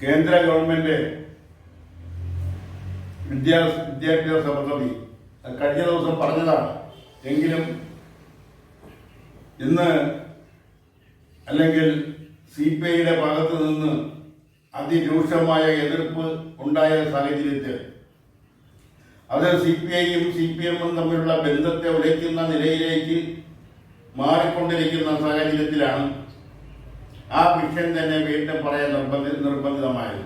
കേന്ദ്ര ഗവൺമെന്റ് വിദ്യാഭ്യാസ പദ്ധതി കഴിഞ്ഞ ദിവസം പറഞ്ഞതാണ്. എങ്കിലും ഇന്ന് അല്ലെങ്കിൽ CPIയുടെ ഭാഗത്ത് നിന്ന് അതിരൂക്ഷമായ എതിർപ്പ് ഉണ്ടായ സാഹചര്യത്തിൽ അത് CPIയും CPMും തമ്മിലുള്ള ബന്ധത്തെ ഉലയ്ക്കുന്ന നിലയിലേക്ക് മാറിക്കൊണ്ടിരിക്കുന്ന സാഹചര്യത്തിലാണ് ആ വിഷയം തന്നെ വീണ്ടും പറയാൻ നിർബന്ധിതമായത്.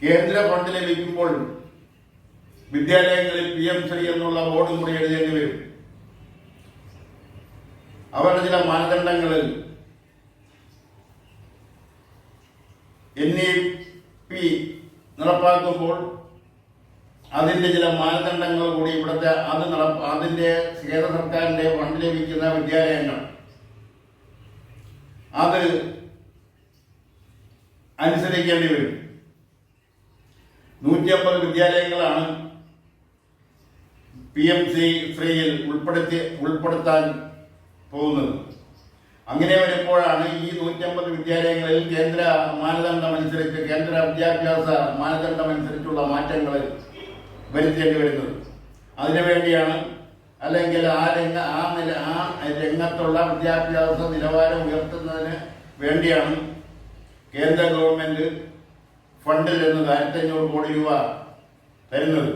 കേന്ദ്ര ഫണ്ട് ലഭിക്കുമ്പോൾ വിദ്യാലയങ്ങളിൽ PM-ശ്രീ എന്നുള്ള ബോർഡും കൂടി എഴുതേണ്ടി വരും. അവരുടെ ചില മാനദണ്ഡങ്ങളിൽ NEP നടപ്പാക്കുമ്പോൾ അതിന്റെ ചില മാനദണ്ഡങ്ങൾ കൂടി ഇവിടുത്തെ അതിന്റെ കേന്ദ്ര സർക്കാരിന്റെ ഫണ്ട് ലഭിക്കുന്ന വിദ്യാലയങ്ങൾ അത് അനുസരിക്കേണ്ടി വരും. 150 വിദ്യാലയങ്ങളാണ് PM-ശ്രീയിൽ ഉൾപ്പെടുത്താൻ പോകുന്നത്. അങ്ങനെ വരുമ്പോഴാണ് ഈ 150 വിദ്യാലയങ്ങളിൽ കേന്ദ്ര വിദ്യാഭ്യാസ മാനദണ്ഡം അനുസരിച്ചുള്ള മാറ്റങ്ങൾ വരുത്തേണ്ടി വരുന്നത്. അതിനുവേണ്ടിയാണ് അല്ലെങ്കിൽ ആ രംഗത്തുള്ള വിദ്യാഭ്യാസ നിലവാരം ഉയർത്തുന്നതിന് വേണ്ടിയാണ് കേന്ദ്ര ഗവൺമെന്റ് ഫണ്ടിൽ നിന്ന് 1500 കോടി രൂപ തരുന്നത്.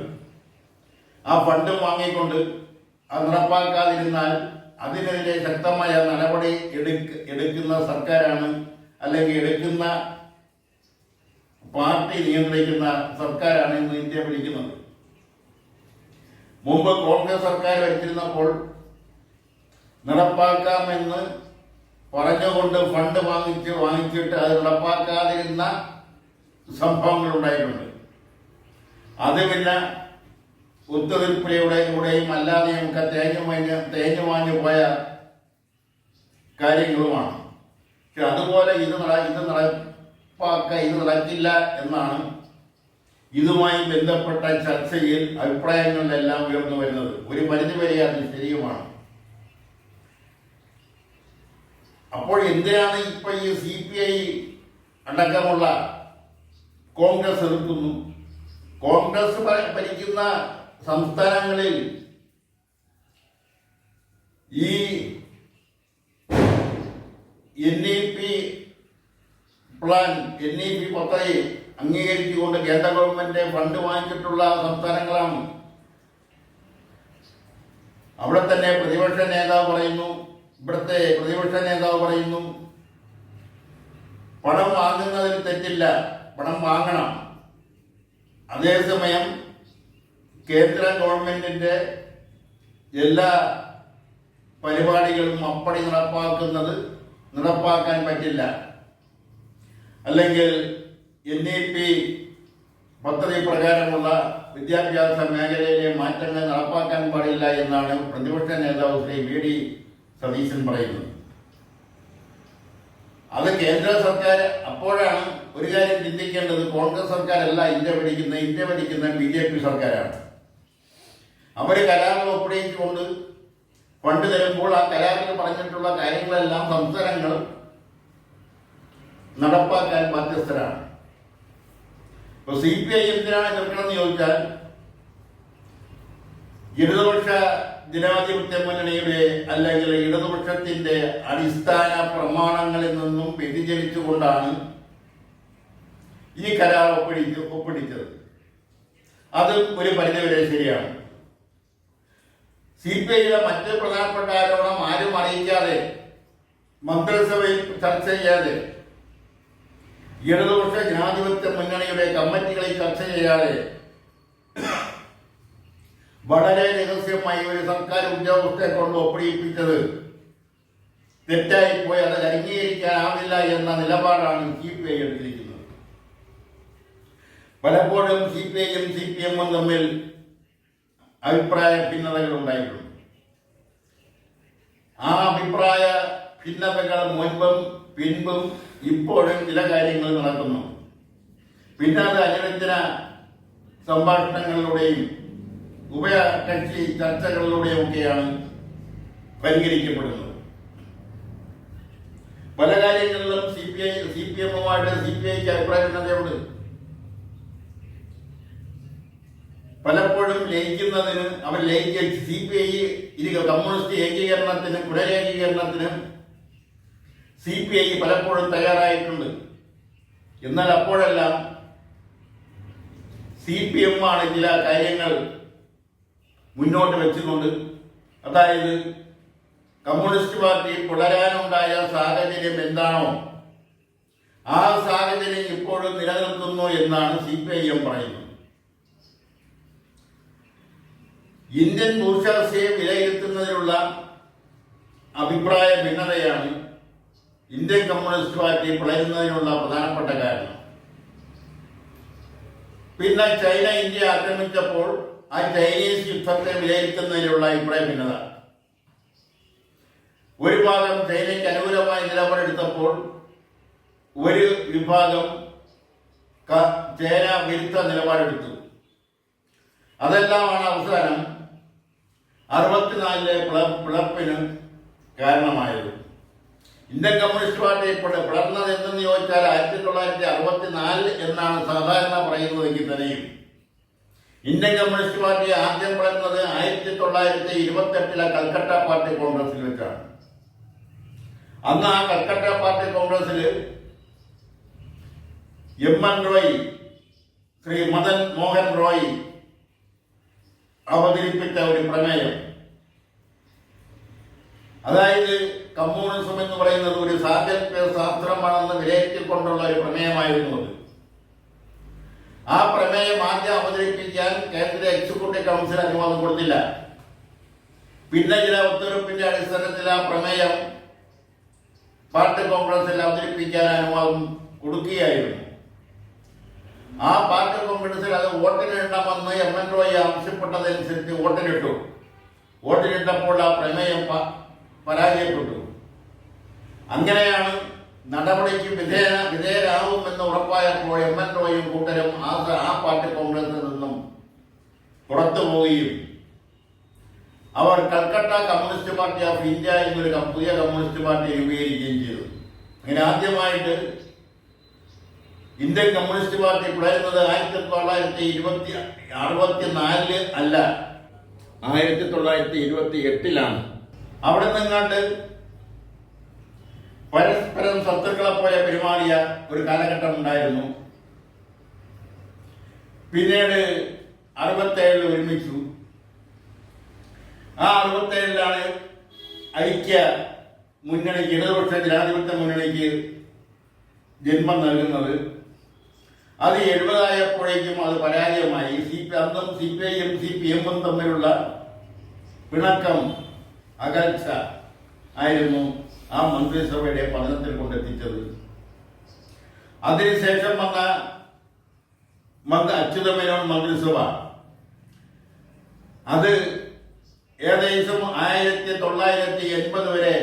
ആ ഫണ്ട് വാങ്ങിക്കൊണ്ട് അത് നടപ്പാക്കാതിരുന്നാൽ അതിനെതിരെ ശക്തമായ നടപടി എടുക്കുന്ന സർക്കാരാണ്, അല്ലെങ്കിൽ എടുക്കുന്ന പാർട്ടി നിയന്ത്രിക്കുന്ന സർക്കാരാണ് ഇന്ന് ഇന്ത്യ ഭരിക്കുന്നത്. മുമ്പ് കോൺഗ്രസ് സർക്കാർ ഭരിച്ചിരുന്നപ്പോൾ നടപ്പാക്കാമെന്ന് പറഞ്ഞുകൊണ്ട് ഫണ്ട് വാങ്ങിച്ചിട്ട് അത് നടപ്പാക്കാതിരുന്ന സംഭവങ്ങൾ ഉണ്ടായിട്ടുണ്ട്. അത് പിന്നെ ഒത്തുതീർപ്പിലൂടെയും അല്ലാതെയും ഒക്കെ തേഞ്ഞു മാഞ്ഞു പോയ കാര്യങ്ങളുമാണ്. പക്ഷെ അതുപോലെ ഇത് നടക്കില്ല എന്നാണ് ഇതുമായി ബന്ധപ്പെട്ട ചർച്ചയിൽ അഭിപ്രായങ്ങളിലെല്ലാം ഉയർന്നു വരുന്നത്. ഒരു പരിധിവരെ അത് ശരിയുമാണ്. അപ്പോൾ എന്തിനാണ് ഇപ്പൊ ഈ CPI അടക്കമുള്ള കോൺഗ്രസ് എതിർക്കുന്നു? കോൺഗ്രസ് ഭരിക്കുന്ന സംസ്ഥാനങ്ങളിൽ ഈ NEP പദ്ധതി അംഗീകരിച്ചുകൊണ്ട് കേന്ദ്ര ഗവൺമെന്റ് ഫണ്ട് വാങ്ങിച്ചിട്ടുള്ള സംസ്ഥാനങ്ങളാണ്. അവിടെ തന്നെ പ്രതിപക്ഷ നേതാവ് പറയുന്നു പണം വാങ്ങുന്നതിൽ തെറ്റില്ല, പണം വാങ്ങണം. അതേസമയം കേന്ദ്ര ഗവൺമെന്റിന്റെ എല്ലാ പരിപാടികളും അപ്പടി നടപ്പാക്കാൻ പറ്റില്ല, അല്ലെങ്കിൽ NEP പദ്ധതി പ്രകാരമുള്ള വിദ്യാഭ്യാസ മേഖലയിലെ മാറ്റങ്ങൾ നടപ്പാക്കാൻ പാടില്ല എന്നാണ് പ്രതിപക്ഷ നേതാവ് ശ്രീ VD സതീശൻ പറയുന്നത്. അത് കേന്ദ്ര സർക്കാർ അപ്പോഴാണ് ഒരു കാര്യം ചിന്തിക്കേണ്ടത്. കോൺഗ്രസ് സർക്കാരല്ല ഇന്ത്യ ഭരിക്കുന്ന BJP സർക്കാരാണ്. അവര് കരാറിൽ ഒപ്പിടിച്ചുകൊണ്ട് ഫണ്ട് തരുമ്പോൾ ആ കരാറിൽ പറഞ്ഞിട്ടുള്ള കാര്യങ്ങളെല്ലാം സംസ്ഥാനങ്ങൾ നടപ്പാക്കാൻ ബാധ്യസ്ഥരാണ്. ഇപ്പൊ CPI എന്തിനാണ് എതിർക്കണമെന്ന് ചോദിച്ചാൽ, ഇടതുപക്ഷ ജനാധിപത്യ മുന്നണിയുടെ അല്ലെങ്കിൽ ഇടതുപക്ഷത്തിന്റെ അടിസ്ഥാന പ്രമാണങ്ങളിൽ നിന്നും വ്യതിചലിച്ചുകൊണ്ടാണ് ഈ കരാർ ഒപ്പിടിച്ചത്. അത് ഒരു പരിധിവരെ ശരിയാണ്. CPIയുടെ മറ്റ് പ്രധാനപ്പെട്ട ആരോപണം ആരും അറിയിക്കാതെ, മന്ത്രിസഭയിൽ ചർച്ച ചെയ്യാതെ, ഇടതുപക്ഷ ജനാധിപത്യ മുന്നണിയുടെ കമ്മിറ്റികളിൽ ചർച്ച ചെയ്യാതെ വളരെ രഹസ്യമായി ഒരു സർക്കാർ ഉദ്യോഗസ്ഥരെ കൊണ്ട് ഒപ്പിടിപ്പിച്ചത് തെറ്റായിപ്പോയി, അത് അംഗീകരിക്കാനാവില്ല എന്ന നിലപാടാണ് CPI എടുത്തിരിക്കുന്നത്. പലപ്പോഴും CPIയും CPMും തമ്മിൽ അഭിപ്രായ ഭിന്നതകൾ ഉണ്ടായിട്ടുണ്ട്. ആ അഭിപ്രായ ഭിന്നതകൾ മുൻപും പിൻപും ഇപ്പോഴും ചില കാര്യങ്ങൾ നടക്കുന്നു. പിന്നെ അത് അനുരഞ്ജന സംഭാഷണങ്ങളിലൂടെയും ഉഭയകക്ഷി ചർച്ചകളിലൂടെയും ഒക്കെയാണ് പരിഹരിക്കപ്പെടുന്നത്. പല കാര്യങ്ങളിലും CPM-ഉമായിട്ട് CPIക്ക് അഭിപ്രായ ഭിന്നതയുണ്ട്. പലപ്പോഴും ലയിക്കുന്നതിന് അവർ CPI കമ്മ്യൂണിസ്റ്റ് ഏകീകരണത്തിനും പുനരേകീകരണത്തിനും CPI പലപ്പോഴും തയ്യാറായിട്ടുണ്ട്. എന്നാൽ അപ്പോഴെല്ലാം CPM ആണ് ചില കാര്യങ്ങൾ മുന്നോട്ട് വെച്ചുകൊണ്ട്, അതായത് കമ്മ്യൂണിസ്റ്റ് പാർട്ടി പുലരാനുണ്ടായ സാഹചര്യം എന്താണോ ആ സാഹചര്യം ഇപ്പോഴും നിലനിൽക്കുന്നു എന്നാണ് CPIM പറയുന്നത്. ഇന്ത്യൻ ബൂർഷ്വാസിയെ വിലയിരുത്തുന്നതിനുള്ള അഭിപ്രായ ഭിന്നതയാണ് ഇന്ത്യൻ കമ്മ്യൂണിസ്റ്റ് പാർട്ടി പിളരുന്നതിനുള്ള പ്രധാനപ്പെട്ട കാരണം. പിന്നെ ചൈന ഇന്ത്യ ആക്രമിച്ചപ്പോൾ ആ ചൈനീസ് യുദ്ധത്തെ വിലയിരുത്തുന്നതിനുള്ള അഭിപ്രായ ഭിന്നത. ഒരു ഭാഗം ചൈനയ്ക്ക് അനുകൂലമായ നിലപാടെടുത്തപ്പോൾ ഒരു വിഭാഗം ചൈന വിരുദ്ധ നിലപാടെടുത്തു. അതെല്ലാമാണ് അവസാനം 64-ലെ പിളർപ്പിന് കാരണമായത്. ഇന്ത്യൻ കമ്മ്യൂണിസ്റ്റ് പാർട്ടി പിളർന്നത് എന്തെന്ന് ചോദിച്ചാൽ 1964 എന്നാണ് സാധാരണ പറയുന്നതെങ്കിൽ തന്നെയും ഇന്ത്യൻ കമ്മ്യൂണിസ്റ്റ് പാർട്ടി ആദ്യം പിളർന്നത് 1928-ലെ കൽക്കട്ട പാർട്ടി കോൺഗ്രസിൽ വെച്ചാണ്. അന്ന് ആ കൽക്കട്ട പാർട്ടി കോൺഗ്രസിൽ MN റോയ്, ശ്രീ മദൻ മോഹൻ റോയ് അവതരിപ്പിച്ച ഒരു പ്രമേയം, അതായത് കമ്മ്യൂണിസം എന്ന് പറയുന്നത് ഒരു സാങ്കല്പിക ശാസ്ത്രമാണെന്ന് വിലയിരുത്തിക്കൊണ്ടുള്ള ഒരു പ്രമേയമായിരുന്നു അത്. ആ പ്രമേയം ആദ്യം അവതരിപ്പിക്കാൻ കേന്ദ്ര എക്സിക്യൂട്ടീവ് കൗൺസിൽ അനുവാദം കൊടുത്തില്ല. പിന്നെ ചില ഉത്തരവിന്റെ അടിസ്ഥാനത്തിൽ ആ പ്രമേയം പാർട്ടി കോൺഗ്രസിൽ അവതരിപ്പിക്കാൻ അനുവാദം കൊടുക്കുകയായിരുന്നു. ആ പാർട്ടി കോൺഗ്രസിൽ അത് വോട്ടിനിടണമെന്ന് MN റോയ് ആവശ്യപ്പെട്ടതനുസരിച്ച് വോട്ടിനിട്ടു. വോട്ടിനിട്ടപ്പോൾ ആ പ്രമേയം പരാജയപ്പെട്ടു. അങ്ങനെയാണ് നടപടിക്ക് വിധേയരാകുമെന്ന് ഉറപ്പായപ്പോൾ MN റോയും കൂട്ടരും ആ പാർട്ടി കോൺഗ്രസിൽ നിന്നും പുറത്തു പോവുകയും അവർ Calcutta Communist Party of India എന്നൊരു പുതിയ കമ്മ്യൂണിസ്റ്റ് പാർട്ടി രൂപീകരിക്കുകയും ചെയ്തു. അങ്ങനെ ആദ്യമായിട്ട് ഇന്ത്യൻ കമ്മ്യൂണിസ്റ്റ് പാർട്ടി പിളരുന്നത് 1964 അല്ല, 1928-ലാണ്. അവിടെ നിങ്ങാണ്ട് പരസ്പരം ശത്രുക്കളെ പോലെ പെരുമാറിയ ഒരു കാലഘട്ടം ഉണ്ടായിരുന്നു. പിന്നീട് 67 ഒരുമിച്ചു. ആ 67-ലാണ് ഐക്യ മുന്നണിക്ക്, ഇടതുപക്ഷ ജനാധിപത്യ മുന്നണിക്ക് ജന്മം നൽകുന്നത്. അത് 70-ആയപ്പോഴേക്കും അത് പരാജയമായി. അന്നും CPIയും CPM-ഉം തമ്മിലുള്ള പിണക്കം, അകൽച്ച ആയിരുന്നു ആ മന്ത്രിസഭയുടെ പതനത്തിൽ കൊണ്ടെത്തിച്ചത്. അതിനുശേഷം വന്ന അച്യുതമേനോൻ മന്ത്രിസഭ, അത് ഏകദേശം 1980 വരെ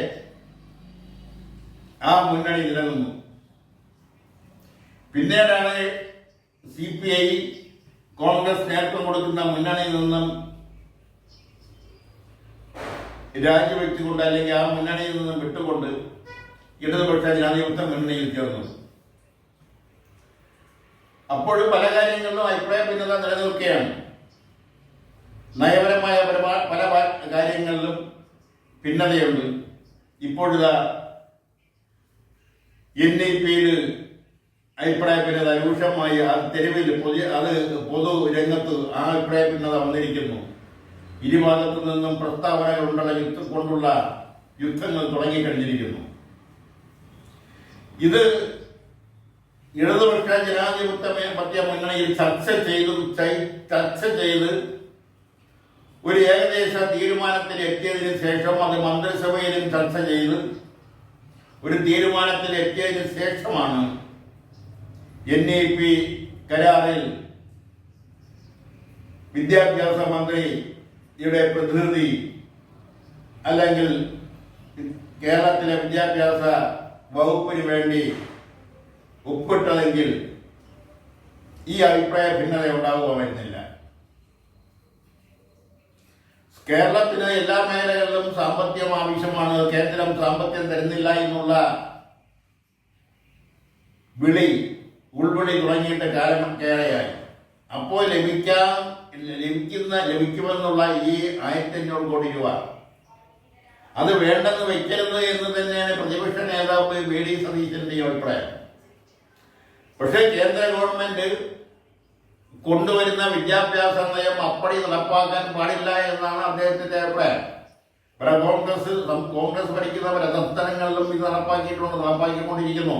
ആ മുന്നണി നിലനിന്നു. പിന്നീടാണ് CPI കോൺഗ്രസ് നേതൃത്വം കൊടുക്കുന്ന മുന്നണിയിൽ നിന്നും രാജിവെച്ചുകൊണ്ട്, അല്ലെങ്കിൽ ആ മുന്നണിയിൽ നിന്നും വിട്ടുകൊണ്ട് ഇടതുപക്ഷ ജനാധിപത്യ മുന്നണിയിൽ ചേർന്നു. അപ്പോഴും പല കാര്യങ്ങളിലും അഭിപ്രായ ഭിന്നത നിലനിൽക്കുകയാണ്. നയപരമായ പല കാര്യങ്ങളിലും ഭിന്നതയുണ്ട്. ഇപ്പോഴിതാ NEP-യിൽ അഭിപ്രായ ഭിന്നത രൂക്ഷമായി. തെരുവിൽ പൊതു രംഗത്ത് ആ അഭിപ്രായ ഭിന്നത വന്നിരിക്കുന്നു. ഇരുഭാഗത്തു നിന്നും പ്രസ്താവനകളുള്ള കൊണ്ടുള്ള യുദ്ധങ്ങൾ തുടങ്ങിക്കഴിഞ്ഞിരിക്കുന്നു. ഇത് ഇടതുപക്ഷ ജനാധിപത്യ മുന്നണിയിൽ ചർച്ച ചെയ്ത് ഒരു ഏകദേശ തീരുമാനത്തിൽ എത്തിയതിനു ശേഷം, അത് മന്ത്രിസഭയിലും ചർച്ച ചെയ്ത് ഒരു തീരുമാനത്തിൽ എത്തിയതിനു ശേഷമാണ് NEP കരാറിൽ വിദ്യാഭ്യാസ മന്ത്രിയുടെ പ്രതിനിധി, അല്ലെങ്കിൽ കേരളത്തിലെ വിദ്യാഭ്യാസ വകുപ്പിന് വേണ്ടി ഒപ്പിട്ടതെങ്കിൽ ഈ അഭിപ്രായ ഭിന്നത ഉണ്ടാകുമായിരുന്നില്ല. കേരളത്തിന് എല്ലാ മേഖലകളിലും സാമ്പത്തികം ആവശ്യമാണ്. കേന്ദ്രം സാമ്പത്തികം തരുന്നില്ല എന്നുള്ള വിളി ഉൾവിളി തുടങ്ങിയിട്ട് കാലമേറെയായി. അപ്പോൾ ലഭിക്കുമെന്നുള്ള ഈ 1500 കോടി രൂപ അത് വേണ്ടെന്ന് വെക്കരുത് എന്ന് തന്നെയാണ് പ്രതിപക്ഷ നേതാവ് വി.ഡി. സതീശന്റെ അഭിപ്രായം. പക്ഷേ കേന്ദ്ര ഗവൺമെന്റ് കൊണ്ടുവരുന്ന വിദ്യാഭ്യാസ നയം അപ്പടി നടപ്പാക്കാൻ പാടില്ല എന്നാണ് അദ്ദേഹത്തിന്റെ അഭിപ്രായം. ഇവിടെ കോൺഗ്രസ് ഭരിക്കുന്ന പല സംസ്ഥാനങ്ങളിലും ഇത് നടപ്പാക്കിക്കൊണ്ടിരിക്കുന്നു.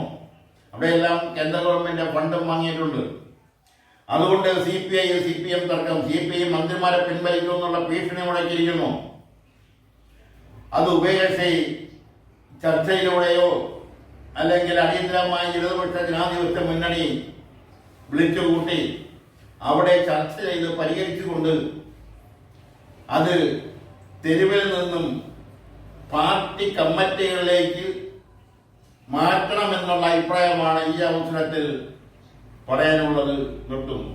അവിടെയെല്ലാം കേന്ദ്ര ഗവൺമെന്റ് ഫണ്ടും വാങ്ങിയിട്ടുണ്ട്. അതുകൊണ്ട് CPI-CPM തർക്കം, CPI മന്ത്രിമാരെ പിൻവലിക്കുമെന്നുള്ള ഭീഷണി മുടക്കിയിരിക്കുന്നു. അത് ഉപേക്ഷി ചർച്ചയിലൂടെയോ അല്ലെങ്കിൽ അടിയന്തരമായി ഇടതുപക്ഷ ജനാധിപത്യ മുന്നണി വിളിച്ചുകൂട്ടി അവിടെ ചർച്ച ചെയ്ത് പരിഹരിച്ചുകൊണ്ട് അത് തെരുവിൽ നിന്നും പാർട്ടി കമ്മിറ്റികളിലേക്ക് മാറ്റണമെന്നുള്ള അഭിപ്രായമാണ് ഈ അവസരത്തിൽ പറയാനുള്ളത്. നിർത്തുന്നു.